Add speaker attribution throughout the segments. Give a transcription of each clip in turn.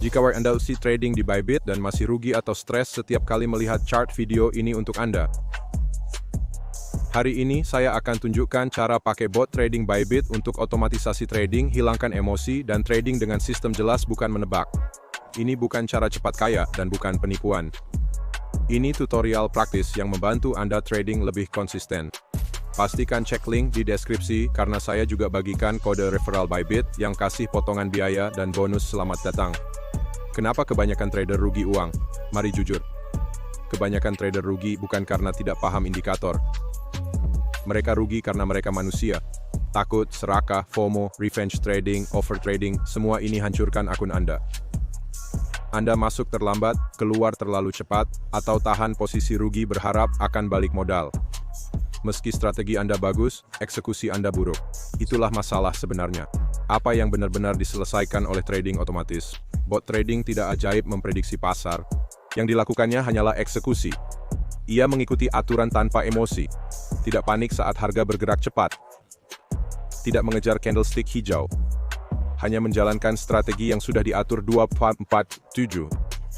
Speaker 1: Jika Anda usi trading di Bybit dan masih rugi atau stres setiap kali melihat chart, video ini untuk Anda. Hari ini saya akan tunjukkan cara pakai bot trading Bybit untuk otomatisasi trading, hilangkan emosi, dan trading dengan sistem jelas bukan menebak. Ini bukan cara cepat kaya dan bukan penipuan. Ini tutorial praktis yang membantu Anda trading lebih konsisten. Pastikan cek link di deskripsi karena saya juga bagikan kode referral Bybit yang kasih potongan biaya dan bonus selamat datang. Kenapa kebanyakan trader rugi uang? Mari jujur. Kebanyakan trader rugi bukan karena tidak paham indikator. Mereka rugi karena mereka manusia. Takut, serakah, FOMO, revenge trading, over trading, semua ini hancurkan akun Anda. Anda masuk terlambat, keluar terlalu cepat, atau tahan posisi rugi berharap akan balik modal. Meski strategi Anda bagus, eksekusi Anda buruk. Itulah masalah sebenarnya. Apa yang benar-benar diselesaikan oleh trading otomatis? Bot trading tidak ajaib memprediksi pasar. Yang dilakukannya hanyalah eksekusi. Ia mengikuti aturan tanpa emosi. Tidak panik saat harga bergerak cepat. Tidak mengejar candlestick hijau. Hanya menjalankan strategi yang sudah diatur 2-4-7.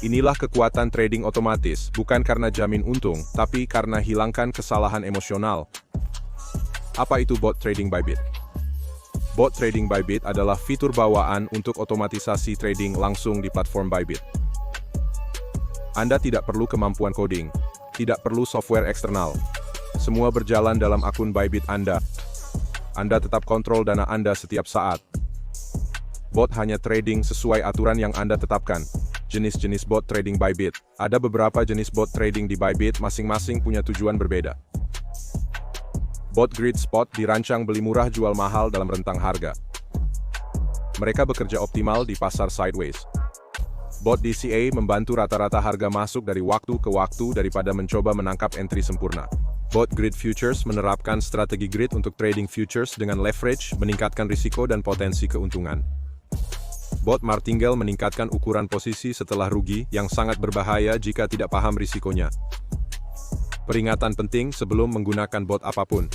Speaker 1: Inilah kekuatan trading otomatis, bukan karena jamin untung, tapi karena hilangkan kesalahan emosional. Apa itu bot trading Bybit? Bot trading Bybit adalah fitur bawaan untuk otomatisasi trading langsung di platform Bybit. Anda tidak perlu kemampuan coding, tidak perlu software eksternal. Semua berjalan dalam akun Bybit Anda. Anda tetap kontrol dana Anda setiap saat. Bot hanya trading sesuai aturan yang Anda tetapkan. Jenis-jenis bot trading Bybit. Ada beberapa jenis bot trading di Bybit, masing-masing punya tujuan berbeda. Bot Grid Spot dirancang beli murah jual mahal dalam rentang harga. Mereka bekerja optimal di pasar sideways. Bot DCA membantu rata-rata harga masuk dari waktu ke waktu daripada mencoba menangkap entry sempurna. Bot Grid Futures menerapkan strategi grid untuk trading futures dengan leverage, meningkatkan risiko dan potensi keuntungan. Bot Martingale meningkatkan ukuran posisi setelah rugi, yang sangat berbahaya jika tidak paham risikonya. Peringatan penting sebelum menggunakan bot apapun.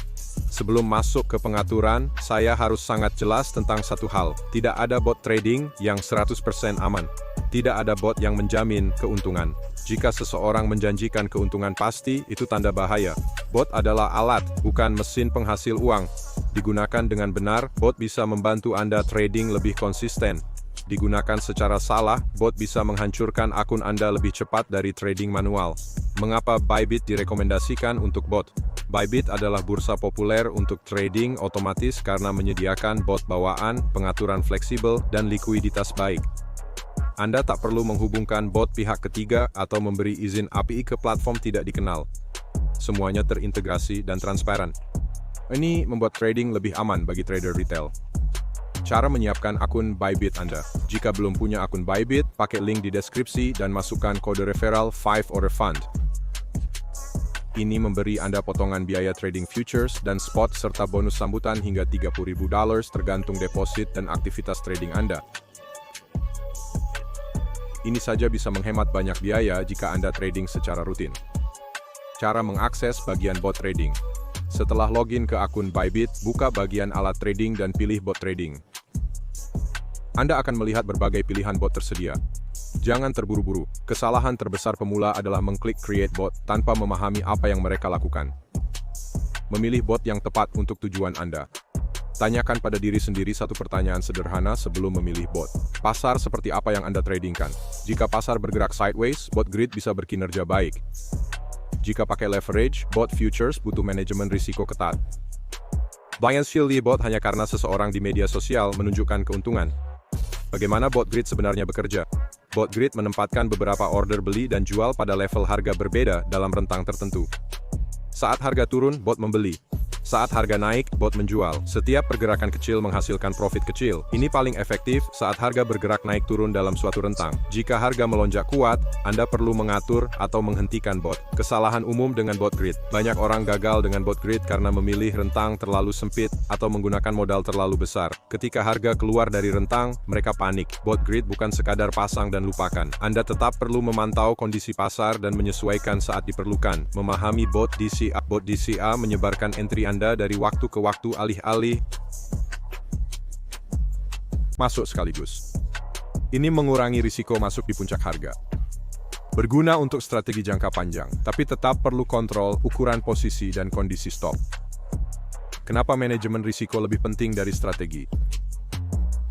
Speaker 1: Sebelum masuk ke pengaturan, saya harus sangat jelas tentang satu hal. Tidak ada bot trading yang 100% aman. Tidak ada bot yang menjamin keuntungan. Jika seseorang menjanjikan keuntungan pasti, itu tanda bahaya. Bot adalah alat, bukan mesin penghasil uang. Digunakan dengan benar, bot bisa membantu Anda trading lebih konsisten. Digunakan secara salah, bot bisa menghancurkan akun Anda lebih cepat dari trading manual. Mengapa Bybit direkomendasikan untuk bot? Bybit adalah bursa populer untuk trading otomatis karena menyediakan bot bawaan, pengaturan fleksibel, dan likuiditas baik. Anda tak perlu menghubungkan bot pihak ketiga atau memberi izin API ke platform tidak dikenal. Semuanya terintegrasi dan transparan. Ini membuat trading lebih aman bagi trader retail. Cara menyiapkan akun Bybit Anda. Jika belum punya akun Bybit, pakai link di deskripsi dan masukkan kode referral 5 or refund. Ini memberi Anda potongan biaya trading futures dan spot serta bonus sambutan hingga $30.000 tergantung deposit dan aktivitas trading Anda. Ini saja bisa menghemat banyak biaya jika Anda trading secara rutin. Cara mengakses bagian bot trading. Setelah login ke akun Bybit, buka bagian alat trading dan pilih bot trading. Anda akan melihat berbagai pilihan bot tersedia. Jangan terburu-buru. Kesalahan terbesar pemula adalah mengklik create bot tanpa memahami apa yang mereka lakukan. Memilih bot yang tepat untuk tujuan Anda. Tanyakan pada diri sendiri satu pertanyaan sederhana sebelum memilih bot. Pasar seperti apa yang Anda tradingkan? Jika pasar bergerak sideways, bot grid bisa berkinerja baik. Jika pakai leverage, bot futures butuh manajemen risiko ketat. Buy and sell bot hanya karena seseorang di media sosial menunjukkan keuntungan. Bagaimana bot grid sebenarnya bekerja? Bot grid menempatkan beberapa order beli dan jual pada level harga berbeda dalam rentang tertentu. Saat harga turun, bot membeli. Saat harga naik, bot menjual. Setiap pergerakan kecil menghasilkan profit kecil. Ini paling efektif saat harga bergerak naik turun dalam suatu rentang. Jika harga melonjak kuat, Anda perlu mengatur atau menghentikan bot. Kesalahan umum dengan bot grid. Banyak orang gagal dengan bot grid karena memilih rentang terlalu sempit atau menggunakan modal terlalu besar. Ketika harga keluar dari rentang, mereka panik. Bot grid bukan sekadar pasang dan lupakan. Anda tetap perlu memantau kondisi pasar dan menyesuaikan saat diperlukan. Memahami bot DCA. Bot DCA menyebarkan entry Anda dari waktu ke waktu alih-alih masuk sekaligus. Ini mengurangi risiko masuk di puncak harga. Berguna untuk strategi jangka panjang, tapi tetap perlu kontrol ukuran posisi dan kondisi stop. Kenapa manajemen risiko lebih penting dari strategi?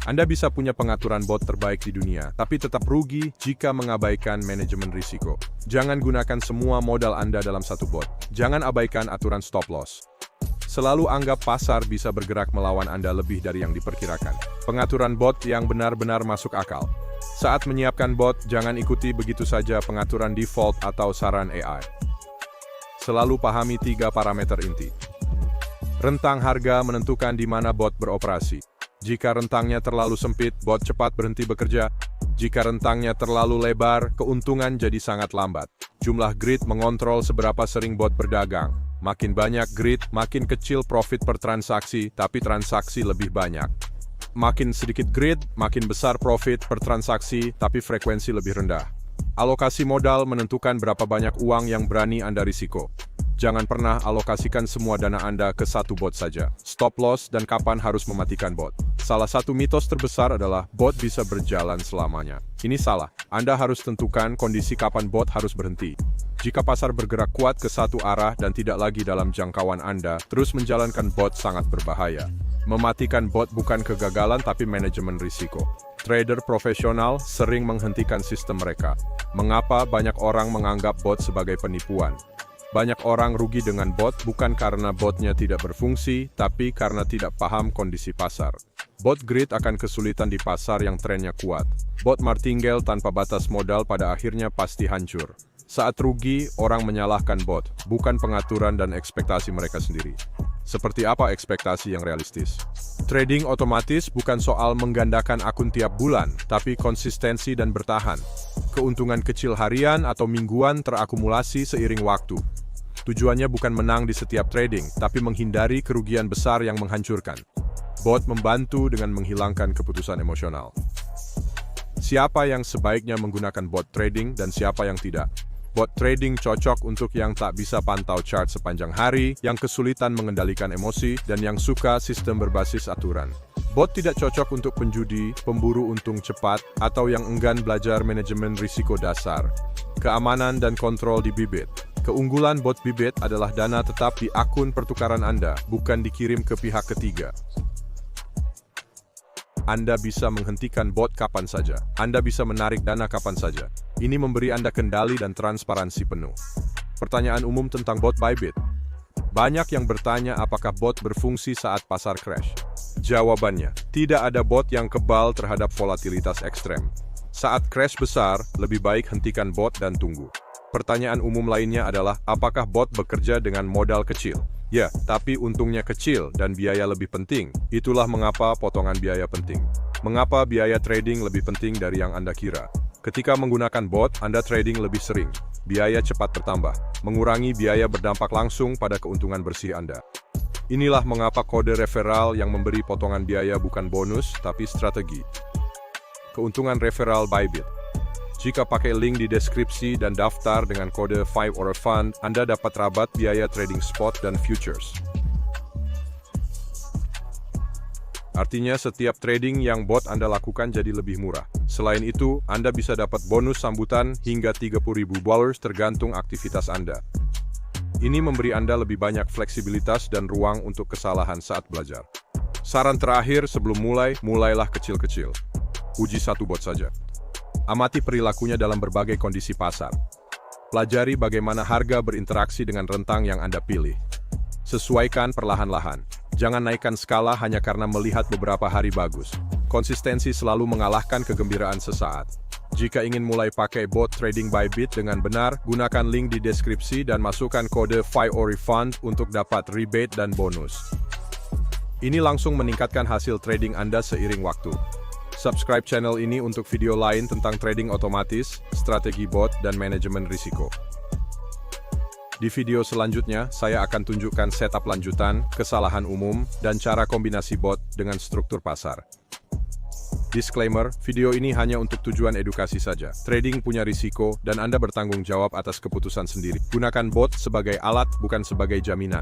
Speaker 1: Anda bisa punya pengaturan bot terbaik di dunia, tapi tetap rugi jika mengabaikan manajemen risiko. Jangan gunakan semua modal Anda dalam satu bot. Jangan abaikan aturan stop loss. Selalu anggap pasar bisa bergerak melawan Anda lebih dari yang diperkirakan. Pengaturan bot yang benar-benar masuk akal. Saat menyiapkan bot, jangan ikuti begitu saja pengaturan default atau saran AI. Selalu pahami 3 parameter inti. Rentang harga menentukan di mana bot beroperasi. Jika rentangnya terlalu sempit, bot cepat berhenti bekerja. Jika rentangnya terlalu lebar, keuntungan jadi sangat lambat. Jumlah grid mengontrol seberapa sering bot berdagang. Makin banyak grid, makin kecil profit per transaksi, tapi transaksi lebih banyak. Makin sedikit grid, makin besar profit per transaksi, tapi frekuensi lebih rendah. Alokasi modal menentukan berapa banyak uang yang berani Anda risiko. Jangan pernah alokasikan semua dana Anda ke satu bot saja. Stop loss dan kapan harus mematikan bot. Salah satu mitos terbesar adalah bot bisa berjalan selamanya. Ini salah. Anda harus tentukan kondisi kapan bot harus berhenti. Jika pasar bergerak kuat ke satu arah dan tidak lagi dalam jangkauan Anda, terus menjalankan bot sangat berbahaya. Mematikan bot bukan kegagalan tapi manajemen risiko. Trader profesional sering menghentikan sistem mereka. Mengapa banyak orang menganggap bot sebagai penipuan? Banyak orang rugi dengan bot bukan karena botnya tidak berfungsi, tapi karena tidak paham kondisi pasar. Bot grid akan kesulitan di pasar yang trennya kuat. Bot martingale tanpa batas modal pada akhirnya pasti hancur. Saat rugi, orang menyalahkan bot, bukan pengaturan dan ekspektasi mereka sendiri. Seperti apa ekspektasi yang realistis? Trading otomatis bukan soal menggandakan akun tiap bulan, tapi konsistensi dan bertahan. Keuntungan kecil harian atau mingguan terakumulasi seiring waktu. Tujuannya bukan menang di setiap trading, tapi menghindari kerugian besar yang menghancurkan. Bot membantu dengan menghilangkan keputusan emosional. Siapa yang sebaiknya menggunakan bot trading dan siapa yang tidak? Bot trading cocok untuk yang tak bisa pantau chart sepanjang hari, yang kesulitan mengendalikan emosi, dan yang suka sistem berbasis aturan. Bot tidak cocok untuk penjudi, pemburu untung cepat, atau yang enggan belajar manajemen risiko dasar. Keamanan dan kontrol di Bybit. Keunggulan bot Bybit adalah dana tetap di akun pertukaran Anda, bukan dikirim ke pihak ketiga. Anda bisa menghentikan bot kapan saja. Anda bisa menarik dana kapan saja. Ini memberi Anda kendali dan transparansi penuh. Pertanyaan umum tentang bot Bybit. Banyak yang bertanya apakah bot berfungsi saat pasar crash. Jawabannya, tidak ada bot yang kebal terhadap volatilitas ekstrem. Saat crash besar, lebih baik hentikan bot dan tunggu. Pertanyaan umum lainnya adalah, apakah bot bekerja dengan modal kecil? Ya, tapi untungnya kecil dan biaya lebih penting. Itulah mengapa potongan biaya penting. Mengapa biaya trading lebih penting dari yang Anda kira? Ketika menggunakan bot, Anda trading lebih sering. Biaya cepat bertambah. Mengurangi biaya berdampak langsung pada keuntungan bersih Anda. Inilah mengapa kode referral yang memberi potongan biaya bukan bonus, tapi strategi. Keuntungan referral Bybit. Jika pakai link di deskripsi dan daftar dengan kode 5 Fund, Anda dapat rabat biaya trading spot dan futures. Artinya setiap trading yang bot Anda lakukan jadi lebih murah. Selain itu, Anda bisa dapat bonus sambutan hingga $30.000 tergantung aktivitas Anda. Ini memberi Anda lebih banyak fleksibilitas dan ruang untuk kesalahan saat belajar. Saran terakhir sebelum mulailah kecil-kecil. Uji satu bot saja. Amati perilakunya dalam berbagai kondisi pasar. Pelajari bagaimana harga berinteraksi dengan rentang yang Anda pilih. Sesuaikan perlahan-lahan. Jangan naikkan skala hanya karena melihat beberapa hari bagus. Konsistensi selalu mengalahkan kegembiraan sesaat. Jika ingin mulai pakai bot trading Bybit dengan benar, gunakan link di deskripsi dan masukkan kode FIORIFUND untuk dapat rebate dan bonus. Ini langsung meningkatkan hasil trading Anda seiring waktu. Subscribe channel ini untuk video lain tentang trading otomatis, strategi bot, dan manajemen risiko. Di video selanjutnya, saya akan tunjukkan setup lanjutan, kesalahan umum, dan cara kombinasi bot dengan struktur pasar. Disclaimer, video ini hanya untuk tujuan edukasi saja. Trading punya risiko, dan Anda bertanggung jawab atas keputusan sendiri. Gunakan bot sebagai alat, bukan sebagai jaminan.